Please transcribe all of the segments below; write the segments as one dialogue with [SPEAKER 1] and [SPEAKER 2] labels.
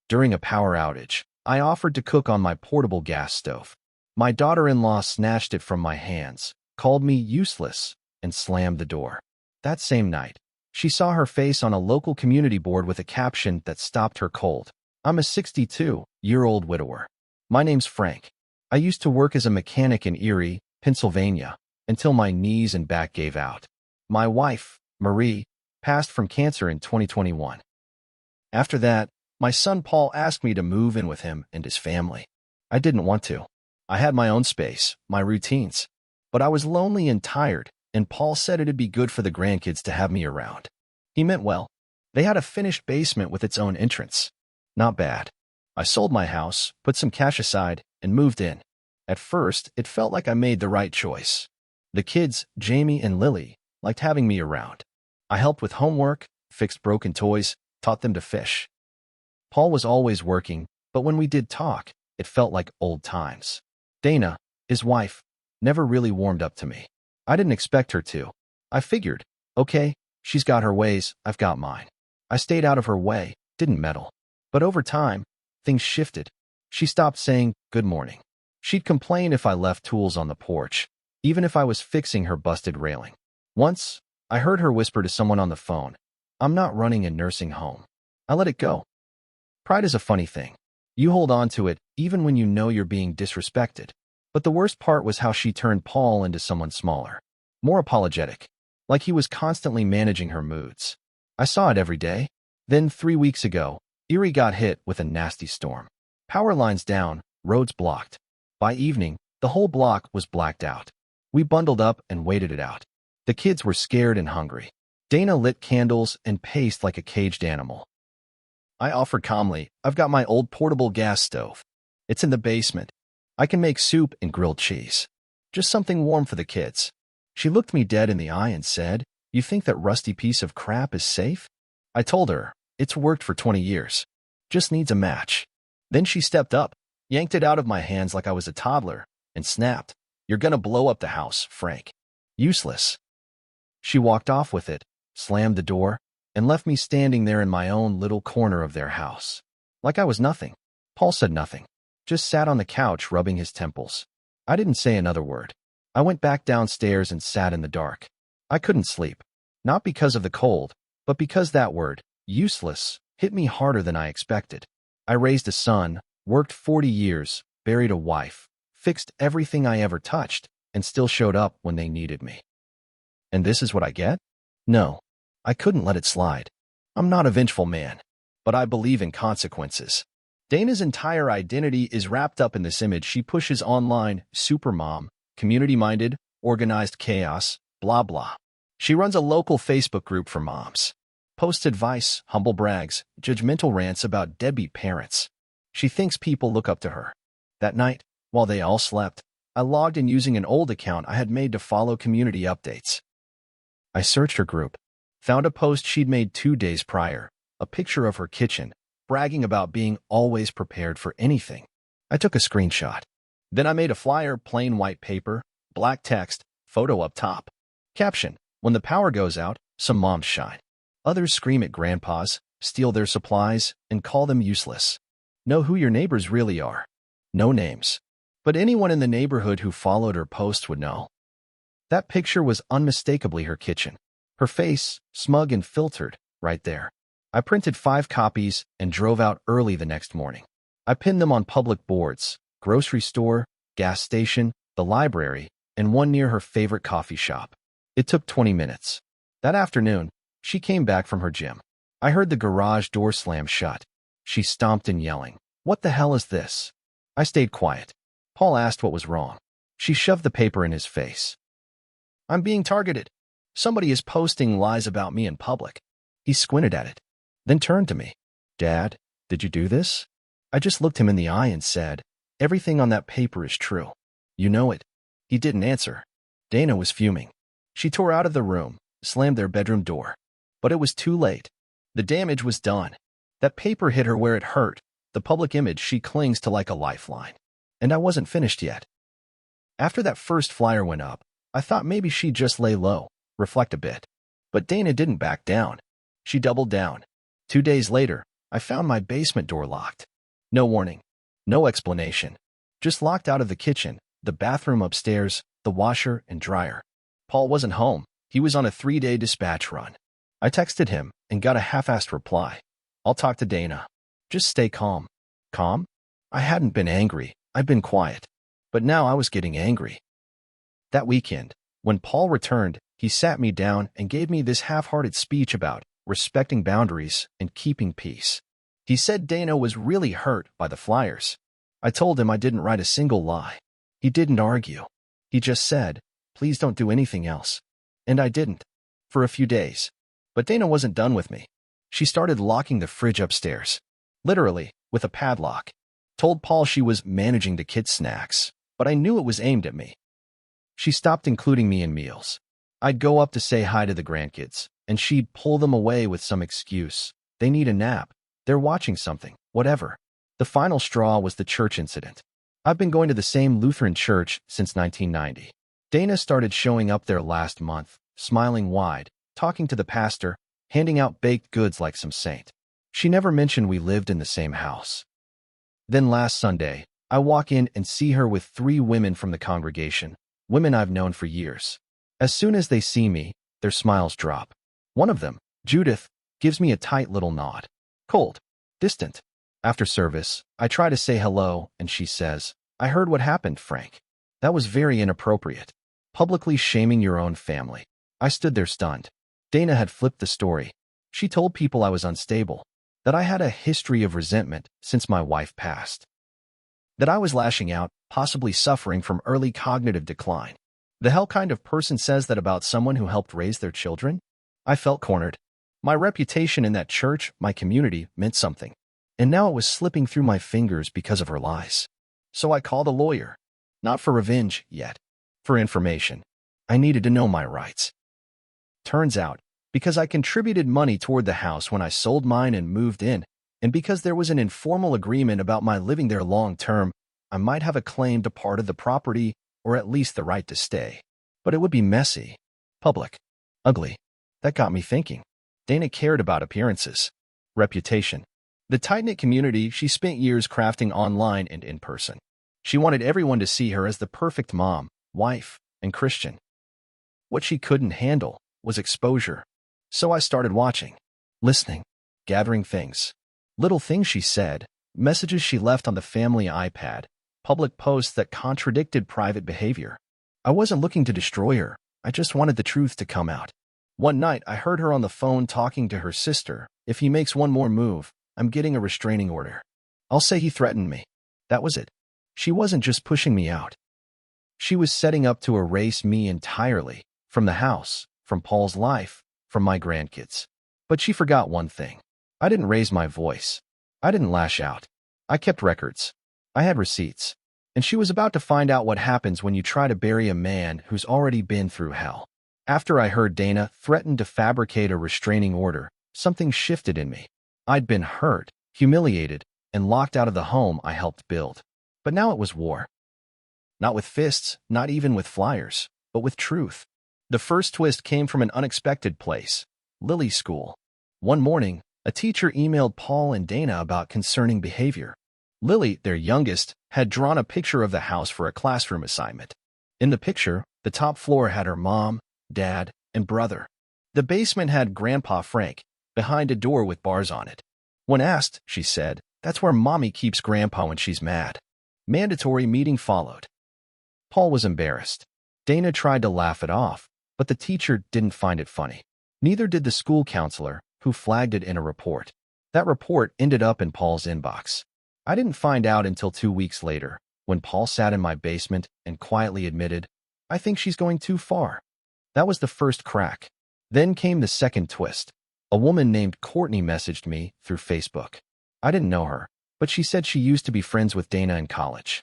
[SPEAKER 1] During a power outage, I offered to cook on my portable gas stove. My daughter-in-law snatched it from my hands, called me useless, and slammed the door. That same night, she saw her face on a local community board with a caption that stopped her cold. I'm a 62-year-old widower. My name's Frank. I used to work as a mechanic in Erie, Pennsylvania, until my knees and back gave out. My wife, Marie, passed from cancer in 2021. After that, my son Paul asked me to move in with him and his family. I didn't want to. I had my own space, my routines. But I was lonely and tired, and Paul said it'd be good for the grandkids to have me around. He meant well. They had a finished basement with its own entrance. Not bad. I sold my house, put some cash aside, and moved in. At first, it felt like I made the right choice. The kids, Jamie and Lily, liked having me around. I helped with homework, fixed broken toys, taught them to fish. Paul was always working, but when we did talk, it felt like old times. Dana, his wife, never really warmed up to me. I didn't expect her to. I figured, okay, she's got her ways, I've got mine. I stayed out of her way, didn't meddle. But over time, things shifted. She stopped saying good morning. She'd complain if I left tools on the porch, even if I was fixing her busted railing. Once, I heard her whisper to someone on the phone, I'm not running a nursing home. I let it go. Pride is a funny thing. You hold on to it even when you know you're being disrespected. But the worst part was how she turned Paul into someone smaller, more apologetic, like he was constantly managing her moods. I saw it every day. Then 3 weeks ago, Erie got hit with a nasty storm. Power lines down, roads blocked. By evening, the whole block was blacked out. We bundled up and waited it out. The kids were scared and hungry. Dana lit candles and paced like a caged animal. I offered calmly, I've got my old portable gas stove. It's in the basement. I can make soup and grilled cheese. Just something warm for the kids. She looked me dead in the eye and said, you think that rusty piece of crap is safe? I told her, it's worked for 20 years. Just needs a match. Then she stepped up, yanked it out of my hands like I was a toddler, and snapped, you're gonna blow up the house, Frank. Useless. She walked off with it, slammed the door, and left me standing there in my own little corner of their house. Like I was nothing. Paul said nothing. Just sat on the couch rubbing his temples. I didn't say another word. I went back downstairs and sat in the dark. I couldn't sleep. Not because of the cold, but because that word, useless, hit me harder than I expected. I raised a son, worked 40 years, buried a wife, fixed everything I ever touched, and still showed up when they needed me. And this is what I get? No. I couldn't let it slide. I'm not a vengeful man, but I believe in consequences. Dana's entire identity is wrapped up in this image she pushes online, supermom, community-minded, organized chaos, blah blah. She runs a local Facebook group for moms. Posts advice, humble brags, judgmental rants about deadbeat parents. She thinks people look up to her. That night, while they all slept, I logged in using an old account I had made to follow community updates. I searched her group, found a post she'd made 2 days prior, a picture of her kitchen, bragging about being always prepared for anything. I took a screenshot. Then I made a flyer, plain white paper, black text, photo up top. Caption, when the power goes out, some moms shine. Others scream at grandpas, steal their supplies, and call them useless. Know who your neighbors really are. No names. But anyone in the neighborhood who followed her post would know. That picture was unmistakably her kitchen. Her face, smug and filtered, right there. I printed 5 copies and drove out early the next morning. I pinned them on public boards, grocery store, gas station, the library, and one near her favorite coffee shop. It took 20 minutes. That afternoon, she came back from her gym. I heard the garage door slam shut. She stomped and yelling, "What the hell is this?" I stayed quiet. Paul asked what was wrong. She shoved the paper in his face. "I'm being targeted. Somebody is posting lies about me in public." He squinted at it, then turned to me. "Dad, did you do this?" I just looked him in the eye and said, "Everything on that paper is true. You know it." He didn't answer. Dana was fuming. She tore out of the room, slammed their bedroom door. But it was too late. The damage was done. That paper hit her where it hurt, the public image she clings to like a lifeline. And I wasn't finished yet. After that first flyer went up, I thought maybe she'd just lay low, reflect a bit. But Dana didn't back down. She doubled down. 2 days later, I found my basement door locked. No warning. No explanation. Just locked out of the kitchen, the bathroom upstairs, the washer and dryer. Paul wasn't home. He was on a 3-day dispatch run. I texted him and got a half-assed reply. I'll talk to Dana. Just stay calm. Calm? I hadn't been angry. I'd been quiet. But now I was getting angry. That weekend, when Paul returned, he sat me down and gave me this half-hearted speech about respecting boundaries and keeping peace. He said Dana was really hurt by the flyers. I told him I didn't write a single lie. He didn't argue. He just said, please don't do anything else. And I didn't. For a few days. But Dana wasn't done with me. She started locking the fridge upstairs. Literally, with a padlock. Told Paul she was managing the kids' snacks, but I knew it was aimed at me. She stopped including me in meals. I'd go up to say hi to the grandkids, and she'd pull them away with some excuse. They need a nap. They're watching something, whatever. The final straw was the church incident. I've been going to the same Lutheran church since 1990. Dana started showing up there last month, smiling wide, talking to the pastor, handing out baked goods like some saint. She never mentioned we lived in the same house. Then last Sunday, I walk in and see her with 3 women from the congregation, women I've known for years. As soon as they see me, their smiles drop. One of them, Judith, gives me a tight little nod. Cold. Distant. After service, I try to say hello, and she says, I heard what happened, Frank. That was very inappropriate. Publicly shaming your own family. I stood there stunned. Dana had flipped the story. She told people I was unstable, that I had a history of resentment since my wife passed, that I was lashing out, possibly suffering from early cognitive decline. The hell kind of person says that about someone who helped raise their children? I felt cornered. My reputation in that church, my community, meant something. And now it was slipping through my fingers because of her lies. So I called a lawyer. Not for revenge, yet. For information. I needed to know my rights. Turns out, because I contributed money toward the house when I sold mine and moved in, and because there was an informal agreement about my living there long term, I might have a claim to part of the property, or at least the right to stay. But it would be messy, public, ugly. That got me thinking. Dana cared about appearances, reputation. The tight-knit community she spent years crafting online and in person. She wanted everyone to see her as the perfect mom, wife, and Christian. What she couldn't handle was exposure. So I started watching, listening, gathering things. Little things she said, messages she left on the family iPad, public posts that contradicted private behavior. I wasn't looking to destroy her. I just wanted the truth to come out. One night, I heard her on the phone talking to her sister. If he makes one more move, I'm getting a restraining order. I'll say he threatened me. That was it. She wasn't just pushing me out. She was setting up to erase me entirely, from the house, from Paul's life, from my grandkids. But she forgot one thing. I didn't raise my voice. I didn't lash out. I kept records. I had receipts. And she was about to find out what happens when you try to bury a man who's already been through hell. After I heard Dana threaten to fabricate a restraining order, something shifted in me. I'd been hurt, humiliated, and locked out of the home I helped build. But now it was war. Not with fists, not even with flyers, but with truth. The first twist came from an unexpected place, Lily's school. One morning, a teacher emailed Paul and Dana about concerning behavior. Lily, their youngest, had drawn a picture of the house for a classroom assignment. In the picture, the top floor had her mom, dad, and brother. The basement had Grandpa Frank, behind a door with bars on it. When asked, she said, "That's where Mommy keeps Grandpa when she's mad." Mandatory meeting followed. Paul was embarrassed. Dana tried to laugh it off, but the teacher didn't find it funny. Neither did the school counselor, who flagged it in a report. That report ended up in Paul's inbox. I didn't find out until 2 weeks later, when Paul sat in my basement and quietly admitted, "I think she's going too far." That was the first crack. Then came the second twist. A woman named Courtney messaged me through Facebook. I didn't know her, but she said she used to be friends with Dana in college.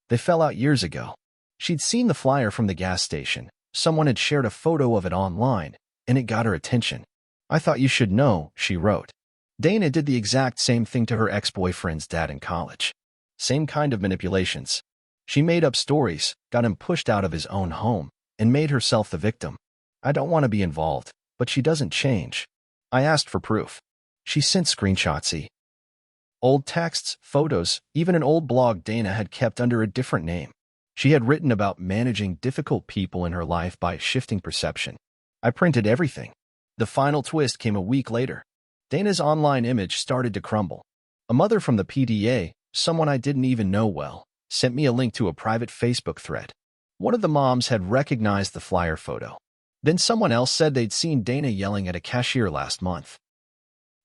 [SPEAKER 1] They fell out years ago. She'd seen the flyer from the gas station. Someone had shared a photo of it online, and it got her attention. "I thought you should know," she wrote. Dana did the exact same thing to her ex-boyfriend's dad in college. Same kind of manipulations. She made up stories, got him pushed out of his own home, and made herself the victim. I don't want to be involved, but she doesn't change. I asked for proof. She sent screenshots, old texts, photos, even an old blog Dana had kept under a different name. She had written about managing difficult people in her life by shifting perception. I printed everything. The final twist came a week later. Dana's online image started to crumble. A mother from the PDA, someone I didn't even know well, sent me a link to a private Facebook thread. One of the moms had recognized the flyer photo. Then someone else said they'd seen Dana yelling at a cashier last month.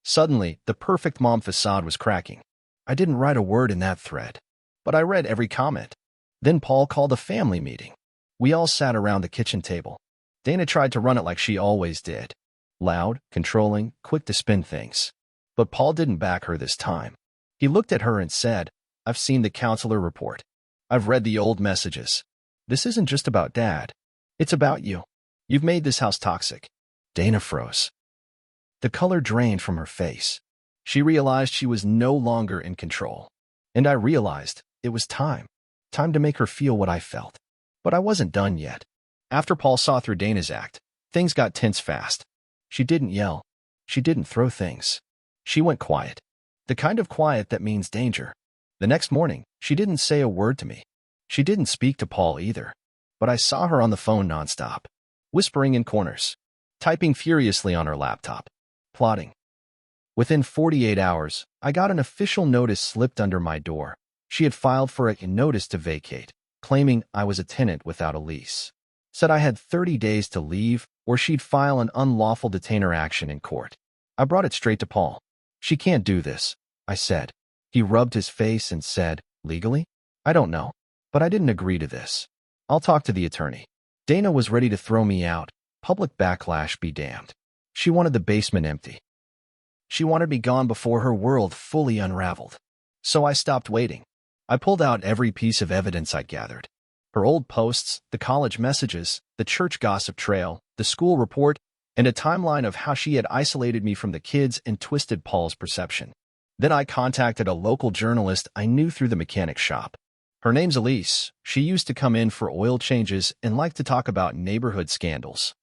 [SPEAKER 1] Suddenly, the perfect mom facade was cracking. I didn't write a word in that thread, but I read every comment. Then Paul called a family meeting. We all sat around the kitchen table. Dana tried to run it like she always did. Loud, controlling, quick to spin things. But Paul didn't back her this time. He looked at her and said, "I've seen the counselor report. I've read the old messages. This isn't just about Dad. It's about you. You've made this house toxic." Dana froze. The color drained from her face. She realized she was no longer in control. And I realized it was time. Time to make her feel what I felt. But I wasn't done yet. After Paul saw through Dana's act, things got tense fast. She didn't yell. She didn't throw things. She went quiet. The kind of quiet that means danger. The next morning, she didn't say a word to me. She didn't speak to Paul either. But I saw her on the phone nonstop, whispering in corners, typing furiously on her laptop, plotting. Within 48 hours, I got an official notice slipped under my door. She had filed for a notice to vacate, claiming I was a tenant without a lease. Said I had 30 days to leave, or she'd file an unlawful detainer action in court. I brought it straight to Paul. "She can't do this," I said. He rubbed his face and said, "Legally? I don't know. But I didn't agree to this. I'll talk to the attorney." Dana was ready to throw me out. Public backlash be damned. She wanted the basement empty. She wanted me gone before her world fully unraveled. So I stopped waiting. I pulled out every piece of evidence I'd gathered. Her old posts, the college messages, the church gossip trail, the school report, and a timeline of how she had isolated me from the kids and twisted Paul's perception. Then I contacted a local journalist I knew through the mechanic shop. Her name's Elise. She used to come in for oil changes and liked to talk about neighborhood scandals.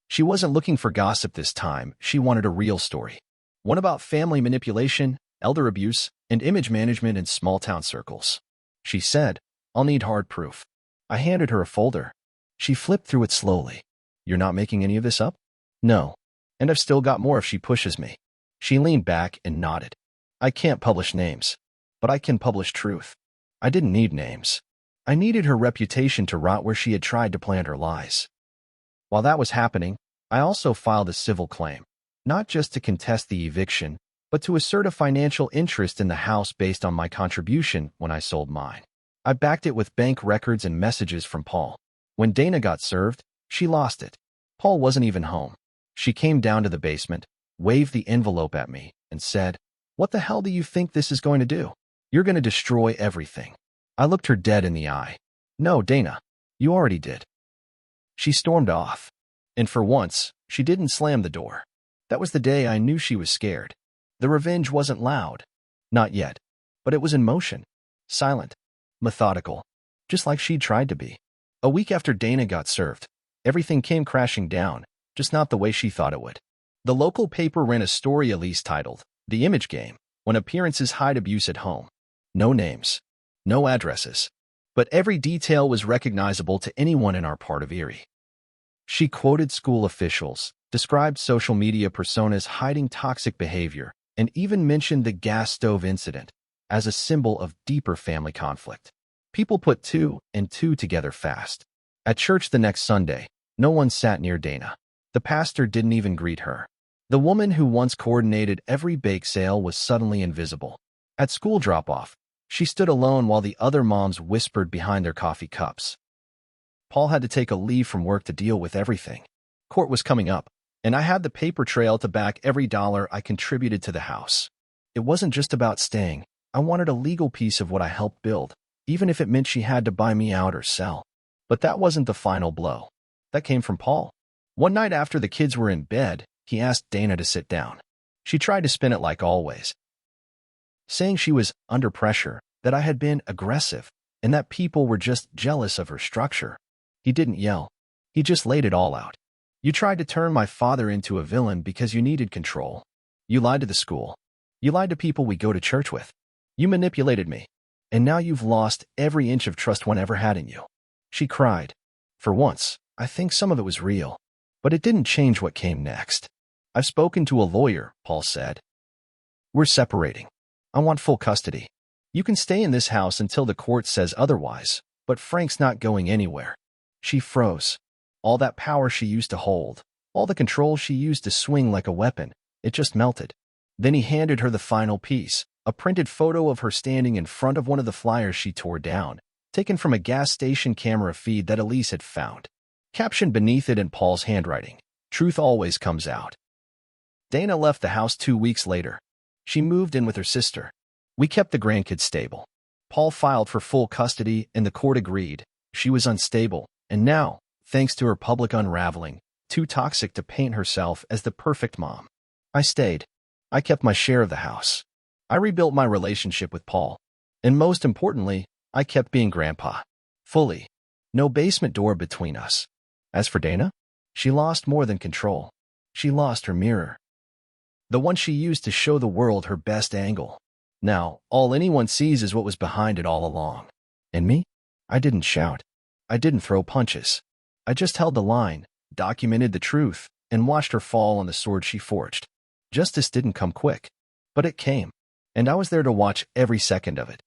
[SPEAKER 1] She wasn't looking for gossip this time. She wanted a real story. One about family manipulation, elder abuse, and image management in small-town circles. She said, "I'll need hard proof." I handed her a folder. She flipped through it slowly. "You're not making any of this up?" "No. And I've still got more if she pushes me." She leaned back and nodded. "I can't publish names, but I can publish truth." I didn't need names. I needed her reputation to rot where she had tried to plant her lies. While that was happening, I also filed a civil claim, not just to contest the eviction, but to assert a financial interest in the house based on my contribution when I sold mine. I backed it with bank records and messages from Paul. When Dana got served, she lost it. Paul wasn't even home. She came down to the basement, waved the envelope at me, and said, "What the hell do you think this is going to do? You're going to destroy everything." I looked her dead in the eye. "No, Dana, you already did." She stormed off. And for once, she didn't slam the door. That was the day I knew she was scared. The revenge wasn't loud. Not yet. But it was in motion. Silent. Methodical. Just like she'd tried to be. A week after Dana got served, everything came crashing down, just not the way she thought it would. The local paper ran a story Elise titled, "The Image Game, When Appearances Hide Abuse at Home." No names. No addresses. But every detail was recognizable to anyone in our part of Erie. She quoted school officials, described social media personas hiding toxic behavior, and even mentioned the gas stove incident as a symbol of deeper family conflict. People put two and two together fast. At church the next Sunday, no one sat near Dana. The pastor didn't even greet her. The woman who once coordinated every bake sale was suddenly invisible. At school drop-off, she stood alone while the other moms whispered behind their coffee cups. Paul had to take a leave from work to deal with everything. Court was coming up, and I had the paper trail to back every dollar I contributed to the house. It wasn't just about staying. I wanted a legal piece of what I helped build, even if it meant she had to buy me out or sell. But that wasn't the final blow. That came from Paul. One night after the kids were in bed, he asked Dana to sit down. She tried to spin it like always, saying she was under pressure, that I had been aggressive, and that people were just jealous of her structure. He didn't yell. He just laid it all out. "You tried to turn my father into a villain because you needed control. You lied to the school. You lied to people we go to church with. You manipulated me. And now you've lost every inch of trust one ever had in you. She cried. For once, I think some of it was real. But it didn't change what came next. I've spoken to a lawyer, Paul said. We're separating. I want full custody. You can stay in this house until the court says otherwise, but Frank's not going anywhere. She froze. All that power she used to hold, all the control she used to swing like a weapon, it just melted. Then he handed her the final piece, a printed photo of her standing in front of one of the flyers she tore down, taken from a gas station camera feed that Elise had found. Captioned beneath it in Paul's handwriting, "Truth always comes out." Dana left the house 2 weeks later. She moved in with her sister. We kept the grandkids stable. Paul filed for full custody and the court agreed. She was unstable, and now, thanks to her public unraveling, too toxic to paint herself as the perfect mom. I stayed. I kept my share of the house. I rebuilt my relationship with Paul. And most importantly, I kept being grandpa. Fully. No basement door between us. As for Dana, she lost more than control. She lost her mirror. The one she used to show the world her best angle. Now, all anyone sees is what was behind it all along. And me? I didn't shout. I didn't throw punches. I just held the line, documented the truth, and watched her fall on the sword she forged. Justice didn't come quick, but it came, and I was there to watch every second of it.